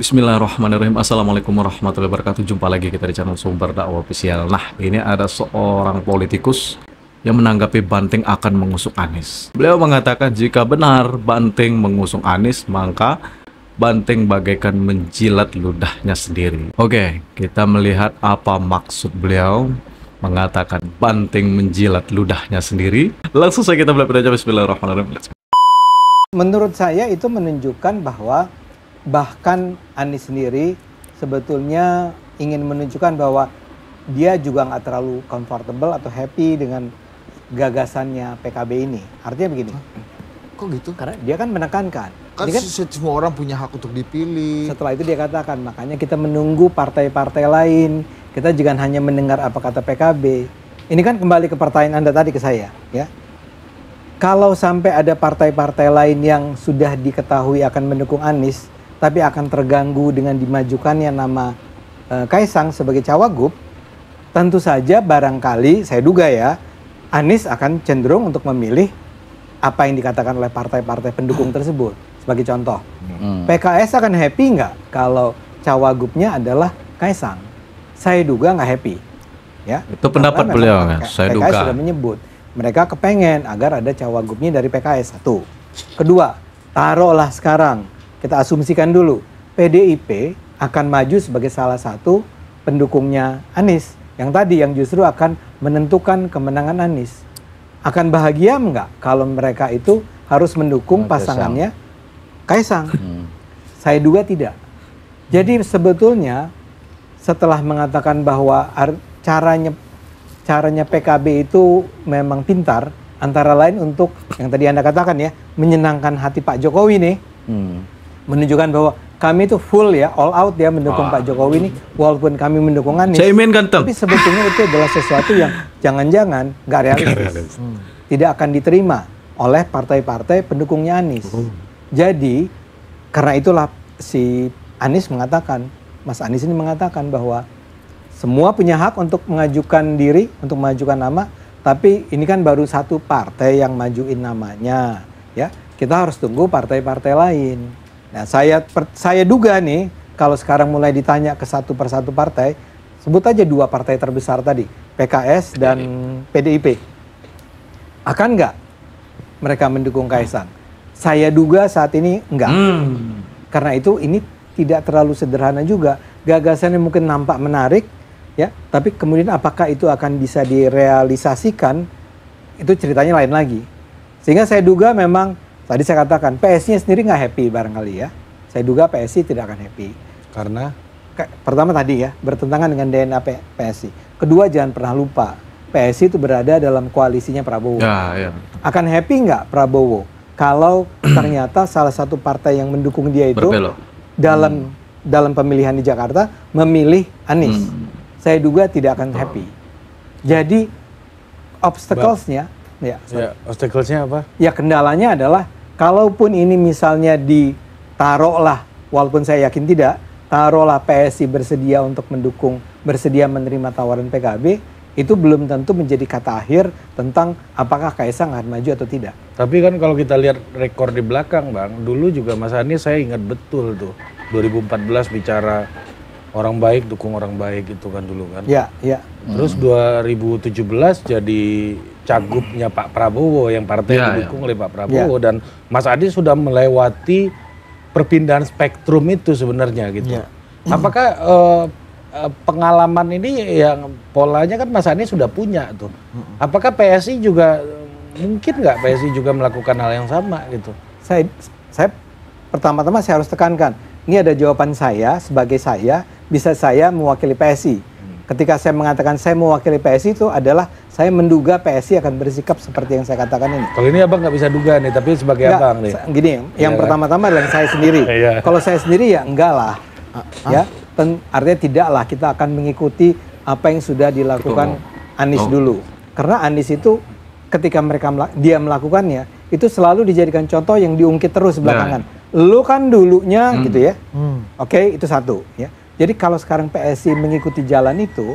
Bismillahirrahmanirrahim. Assalamualaikum warahmatullahi wabarakatuh. Jumpa lagi kita di channel Sumber Dakwah Official. Nah, ini ada seorang politikus yang menanggapi Banteng akan mengusung Anies. Beliau mengatakan jika benar Banteng mengusung Anies, maka Banteng bagaikan menjilat ludahnya sendiri. Oke, kita melihat apa maksud beliau mengatakan Banteng menjilat ludahnya sendiri. Langsung saja kita belajar aja. Bismillahirrahmanirrahim. Menurut saya itu menunjukkan bahwa bahkan Anies sendiri sebetulnya ingin menunjukkan bahwa dia juga nggak terlalu comfortable atau happy dengan gagasannya PKB ini. Artinya begini. Kok gitu? Karena dia kan menekankan. Kan, Jadi semua orang punya hak untuk dipilih. setelah itu dia katakan, makanya kita menunggu partai-partai lain. Kita jangan hanya mendengar apa kata PKB. Ini kan kembali ke pertanyaan Anda tadi ke saya, ya. Kalau sampai ada partai-partai lain yang sudah diketahui akan mendukung Anies, tapi akan terganggu dengan dimajukannya nama Kaisang sebagai cawagup, tentu saja barangkali saya duga ya, Anies akan cenderung untuk memilih apa yang dikatakan oleh partai-partai pendukung tersebut. Sebagai contoh, PKS akan happy nggak kalau cawagupnya adalah Kaisang? Saya duga nggak happy. Ya, Itu pendapat beliau kan? Saya PKS duga. sudah menyebut mereka kepengen agar ada cawagupnya dari PKS. Satu. Kedua, taruhlah sekarang kita asumsikan dulu PDIP akan maju sebagai salah satu pendukungnya Anies yang tadi yang justru akan menentukan kemenangan Anies. Akan bahagia enggak kalau mereka itu harus mendukung pasangannya Kaisang? Saya duga tidak. Jadi sebetulnya setelah mengatakan bahwa caranya PKB itu memang pintar, antara lain untuk yang tadi Anda katakan ya, menyenangkan hati Pak Jokowi nih. Menunjukkan bahwa kami itu full ya, all out ya mendukung Pak Jokowi ini, walaupun kami mendukung Anies. Caimin ganteng. Tapi sebetulnya itu adalah sesuatu yang jangan-jangan nggak realistis. Tidak akan diterima oleh partai-partai pendukungnya Anies. Jadi karena itulah si Anies mengatakan, Mas Anies ini mengatakan bahwa semua punya hak untuk mengajukan diri, untuk mengajukan nama, tapi ini kan baru satu partai yang majuin namanya, ya. Kita harus tunggu partai-partai lain. Nah, saya duga nih, kalau sekarang mulai ditanya ke satu persatu partai, sebut aja dua partai terbesar tadi, PKS dan PDIP. Akan nggak mereka mendukung Kaisang? Saya duga saat ini enggak. Karena itu ini tidak terlalu sederhana juga. Gagasannya mungkin nampak menarik, ya, tapi kemudian apakah itu akan bisa direalisasikan, itu ceritanya lain lagi. Sehingga saya duga memang, tadi saya katakan, PSI-nya sendiri nggak happy barangkali ya. Saya duga PSI tidak akan happy. Karena? Pertama tadi ya, bertentangan dengan DNA PSI. Kedua, jangan pernah lupa, PSI itu berada dalam koalisinya Prabowo. Ya. Akan happy nggak Prabowo kalau ternyata salah satu partai yang mendukung dia itu Berbelok. dalam pemilihan di Jakarta memilih Anies? Saya duga tidak akan happy. Jadi obstacles-nya, obstacle-nya apa? ya kendalanya adalah kalaupun ini misalnya ditaruhlah, walaupun saya yakin tidak, taruhlah PSI bersedia untuk mendukung, bersedia menerima tawaran PKB, itu belum tentu menjadi kata akhir tentang apakah Kaisang akan maju atau tidak. Tapi kan kalau kita lihat rekor di belakang, Bang, dulu juga Mas Anies saya ingat betul tuh 2014 bicara orang baik dukung orang baik itu kan dulu kan. Ya. Terus 2017 jadi cagupnya Pak Prabowo yang partai didukung oleh Pak Prabowo dan Mas Anies sudah melewati perpindahan spektrum itu sebenarnya gitu. Apakah pengalaman ini yang polanya kan Mas Anies sudah punya tuh. Apakah PSI juga mungkin nggak PSI juga melakukan hal yang sama gitu? Saya pertama-tama saya harus tekankan, ini ada jawaban saya sebagai saya, bisa saya mewakili PSI. Ketika saya mengatakan saya mewakili PSI itu adalah saya menduga PSI akan bersikap seperti yang saya katakan ini. Kalau ini abang nggak bisa duga nih, tapi sebagai abang nih. Gini, yang pertama-tama adalah saya sendiri. Kalau saya sendiri ya enggak lah. Ya, artinya tidaklah kita akan mengikuti apa yang sudah dilakukan Anies dulu. Karena Anies itu ketika dia melakukannya, itu selalu dijadikan contoh yang diungkit terus belakangan. Lu kan dulunya gitu ya. Oke, itu satu ya. Jadi kalau sekarang PSI mengikuti jalan itu,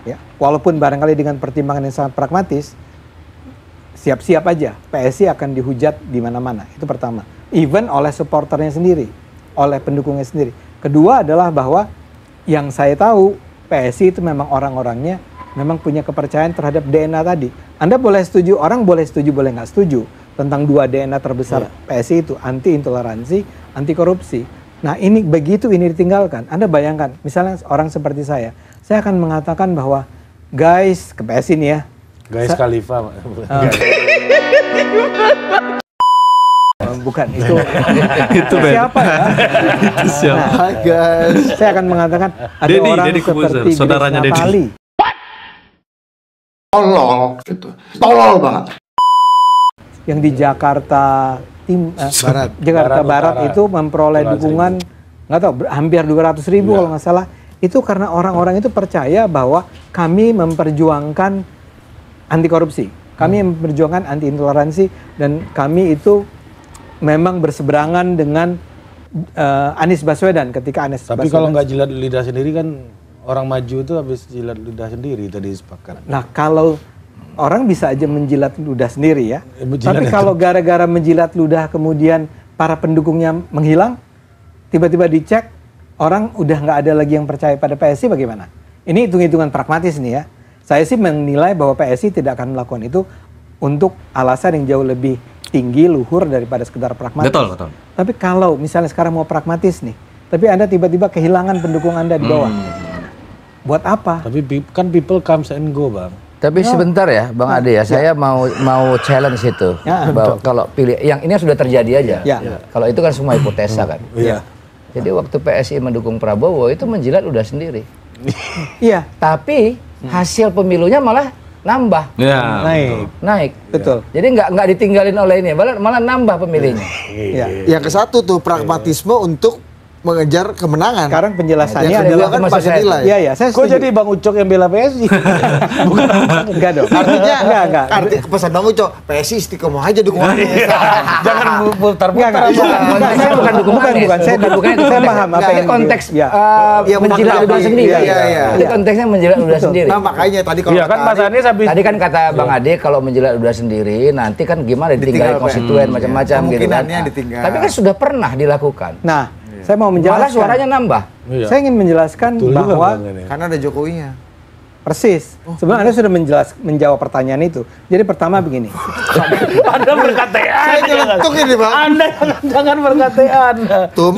ya, walaupun barangkali dengan pertimbangan yang sangat pragmatis, siap-siap aja PSI akan dihujat di mana-mana. Itu pertama. Even oleh supporternya sendiri. oleh pendukungnya sendiri. Kedua adalah bahwa yang saya tahu PSI itu memang orang-orangnya memang punya kepercayaan terhadap DNA tadi. Anda boleh setuju, orang boleh setuju, boleh nggak setuju tentang 2 DNA terbesar PSI itu, anti intoleransi, anti korupsi. Nah ini begitu ini ditinggalkan, Anda bayangkan, misalnya orang seperti saya akan mengatakan bahwa guys, ke PSI nih ya. Guys Khalifa. Bukan, itu siapa ya? Itu siapa? Nah, guys. saya akan mengatakan ada Deddy, orang Deddy Corbuzier, seperti saudaranya Grace Deddy. Natali. Tolol gitu. Tolol banget. Yang di Jakarta Jakarta Barat Utara. itu memperoleh dukungan nggak tahu hampir 200.000 kalau nggak salah. Itu karena orang-orang itu percaya bahwa kami memperjuangkan anti korupsi, kami memperjuangkan anti intoleransi, dan kami itu memang berseberangan dengan Anies Baswedan ketika Anies Tapi Baswedan. kalau nggak jilat lidah sendiri kan orang maju itu habis jilat lidah sendiri tadi sepakat. Nah kalau orang bisa aja menjilat ludah sendiri ya. Menjilat Tapi itu. kalau gara-gara menjilat ludah kemudian para pendukungnya menghilang, tiba-tiba dicek, orang udah nggak ada lagi yang percaya pada PSI, bagaimana? Ini hitung-hitungan pragmatis nih ya. Saya sih menilai bahwa PSI tidak akan melakukan itu untuk alasan yang jauh lebih tinggi, luhur daripada sekedar pragmatis. Betul. Tapi kalau misalnya sekarang mau pragmatis nih, tapi Anda tiba-tiba kehilangan pendukung Anda di bawah. Buat apa? Tapi kan people comes and go, Bang. Tapi sebentar ya, Bang Ade ya, saya mau challenge itu. Ya, Bahwa kalau pilih, yang ini sudah terjadi aja. Ya. Kalau itu kan semua hipotesa kan. Iya. Jadi waktu PSI mendukung Prabowo itu menjilat udah sendiri. Iya, Tapi hasil pemilunya malah nambah, Ya. naik. betul. Jadi nggak ditinggalin oleh ini, malah nambah pemilihnya. Iya. Yang ke satu tuh pragmatisme untuk mengejar kemenangan. Sekarang penjelasannya yang kedua adalah kan maksud pakai saya. nilai. Iya, saya Kok setuju. jadi Bang Ucok yang bela PSI? Enggak dong. Artinya enggak. arti pesan Bang Ucok, PSI istiqomah aja dukung Anies. Jangan putar-putar. Enggak. Konteksnya bukan dukung Bukan. Anies. Saya Bukan itu saya konteks. paham apa Tapi yang konteks ya. Yang menjilat menanggapi. udah sendiri. Iya. Itu konteksnya menjilat udah sendiri. Nah makanya tadi kalau Iya kan kata Mas Anies, Anies habis Tadi kan kata Bang Ade kalau menjilat udah sendiri nanti kan gimana ditinggal Ditinggal, konstituen Pak. macam-macam gitu kan. Kemungkinannya ditinggal. Tapi kan sudah pernah dilakukan. Nah, saya mau Malah menjelaskan. suaranya nambah. Iya. Saya ingin menjelaskan Betul juga, bahwa Bang, ini. karena ada Jokowinya. persis. Sebenarnya Anda sudah menjawab pertanyaan itu. Jadi pertama begini. Anda berKTA. Saya nyeletuk ini Bang. Anda jangan berKTA Anda. Tum.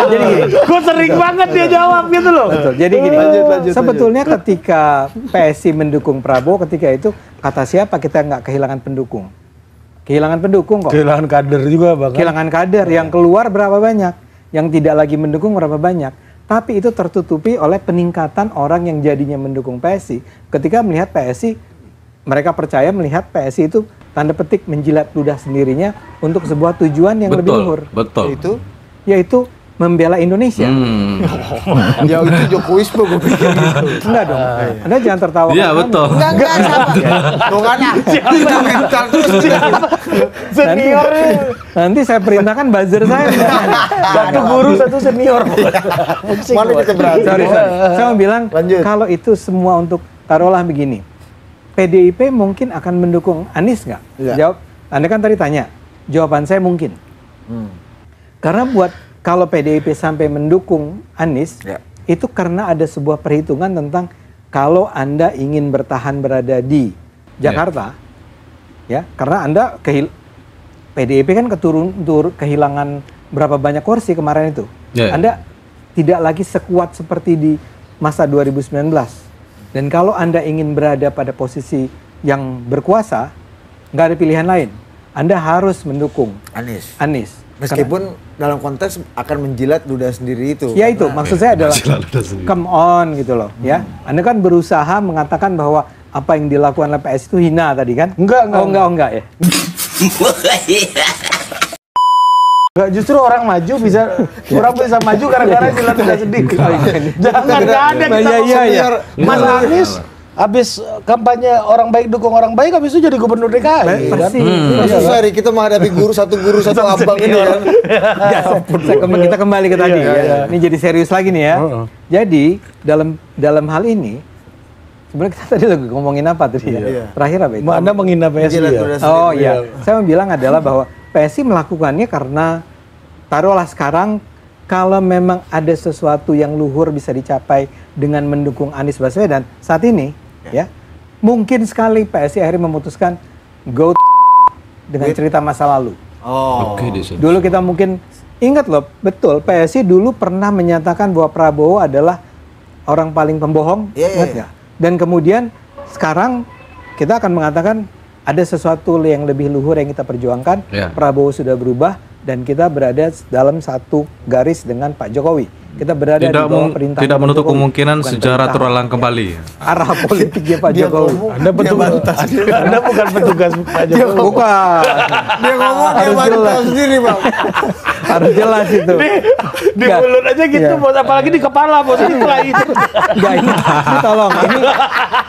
Jadi gini. Gue sering banget dia jawab gitu loh. Betul. Jadi gini. Lanjut. Sebetulnya ketika PSI mendukung Prabowo, ketika itu kata siapa kita nggak kehilangan pendukung? Kehilangan pendukung kok. Kehilangan kader juga Bang. Kehilangan kader yang keluar berapa banyak, yang tidak lagi mendukung berapa banyak. Tapi itu tertutupi oleh peningkatan orang yang jadinya mendukung PSI. Ketika melihat PSI, mereka percaya melihat PSI itu tanda petik menjilat ludah sendirinya untuk sebuah tujuan yang lebih luhur. Betul. Itu Yaitu membela Indonesia. ya itu Jokowisme gue pikir gitu. Enggak dong. Anda jangan tertawa. Iya, betul. Enggak sama. Tuh kan kita mental terus Senior. Nanti saya perintahkan buzzer saya. Satu guru, satu senior. Mana kita berani? Sorry. Saya mau bilang Lanjut. kalau itu semua untuk taruhlah begini. PDIP mungkin akan mendukung Anies nggak? Iya. Jawab. Anda kan tadi tanya. Jawaban saya mungkin. Karena kalau PDIP sampai mendukung Anies, Ya. itu karena ada sebuah perhitungan tentang kalau Anda ingin bertahan berada di Jakarta, ya, karena Anda PDIP kan kehilangan berapa banyak kursi kemarin itu. Ya. Anda tidak lagi sekuat seperti di masa 2019. Dan kalau Anda ingin berada pada posisi yang berkuasa, nggak ada pilihan lain. Anda harus mendukung Anies. Meskipun dalam konteks akan menjilat ludah sendiri itu. Ya itu, maksud saya adalah Menjilat ludah sendiri. come on gitu loh, ya. Anda kan berusaha mengatakan bahwa apa yang dilakukan oleh PS itu hina tadi kan? Enggak. Enggak ya. Enggak, justru orang maju bisa maju gara-gara jilat ludah sendiri. Jangan nggak ada kita Iya. Mas Anies habis kampanye orang baik dukung orang baik, habis itu jadi gubernur DKI. kan? Persis. Sorry, kita menghadapi guru satu abang ini kan. Ya, kita kembali ke tadi ya. Ini jadi serius lagi nih ya. Jadi dalam hal ini sebenarnya kita tadi lagi ngomongin apa tadi ya? Iya. Terakhir apa itu? Anda menghina PSI Menjilat ya? ludah sendiri. Oh iya, saya mau bilang adalah bahwa PSI melakukannya karena taruhlah sekarang kalau memang ada sesuatu yang luhur bisa dicapai dengan mendukung Anies Baswedan saat ini, ya mungkin sekali PSI akhirnya memutuskan go dengan cerita masa lalu. Oke, di sini. Dulu kita mungkin ingat loh, betul PSI dulu pernah menyatakan bahwa Prabowo adalah orang paling pembohong, ingat nggak? Dan kemudian sekarang kita akan mengatakan ada sesuatu yang lebih luhur yang kita perjuangkan. Prabowo sudah berubah dan kita berada dalam satu garis dengan Pak Jokowi. Kita berada di bawah perintah. Tidak menutup Jokowi, kemungkinan sejarah terulang kembali. Arah politiknya Pak Jokowi. Anda bukan petugas Pak Jokowi. Bukan. Dia ngomong dia bantah sendiri, Bang. Harus jelas itu. Di mulut aja gitu, bos. Apalagi di kepala, bos. Ini setelah itu. Enggak, ini tolong. Ini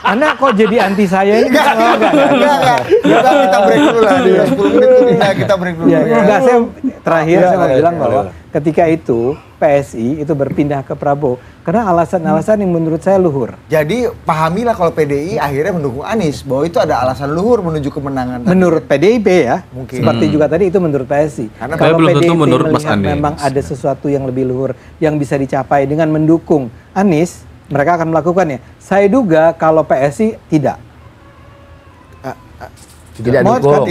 Anda kok jadi anti saya ini? Enggak. Kita break dulu lah. Di 10 menit itu kita break dulu. Enggak, saya terakhir saya mau bilang bahwa ketika itu PSI itu berpindah ke Prabowo karena alasan-alasan yang menurut saya luhur. Jadi pahamilah kalau PDI akhirnya mendukung Anies bahwa itu ada alasan luhur menuju kemenangan. Menurut PDIP ya, mungkin. Seperti juga tadi itu menurut PSI. Karena kalau belum tentu PDIP menurut Mas melihat Anies. memang ada sesuatu yang lebih luhur yang bisa dicapai dengan mendukung Anies, mereka akan melakukannya. Saya duga kalau PSI tidak. Tidak dukung.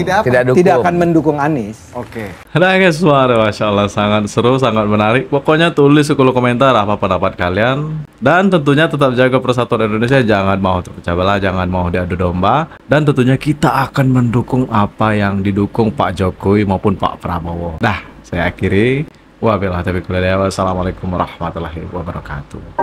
Tidak akan mendukung Anies. Oke. Nah guys, Masya Allah, sangat seru, sangat menarik. Pokoknya tulis di kolom komentar apa pendapat kalian. Dan tentunya tetap jaga persatuan Indonesia. Jangan mau terpecah belah, jangan mau diadu domba. Dan tentunya kita akan mendukung apa yang didukung Pak Jokowi maupun Pak Prabowo. Nah, saya akhiri. Wabillahi taufiq wal hidayah. Wassalamualaikum warahmatullahi wabarakatuh.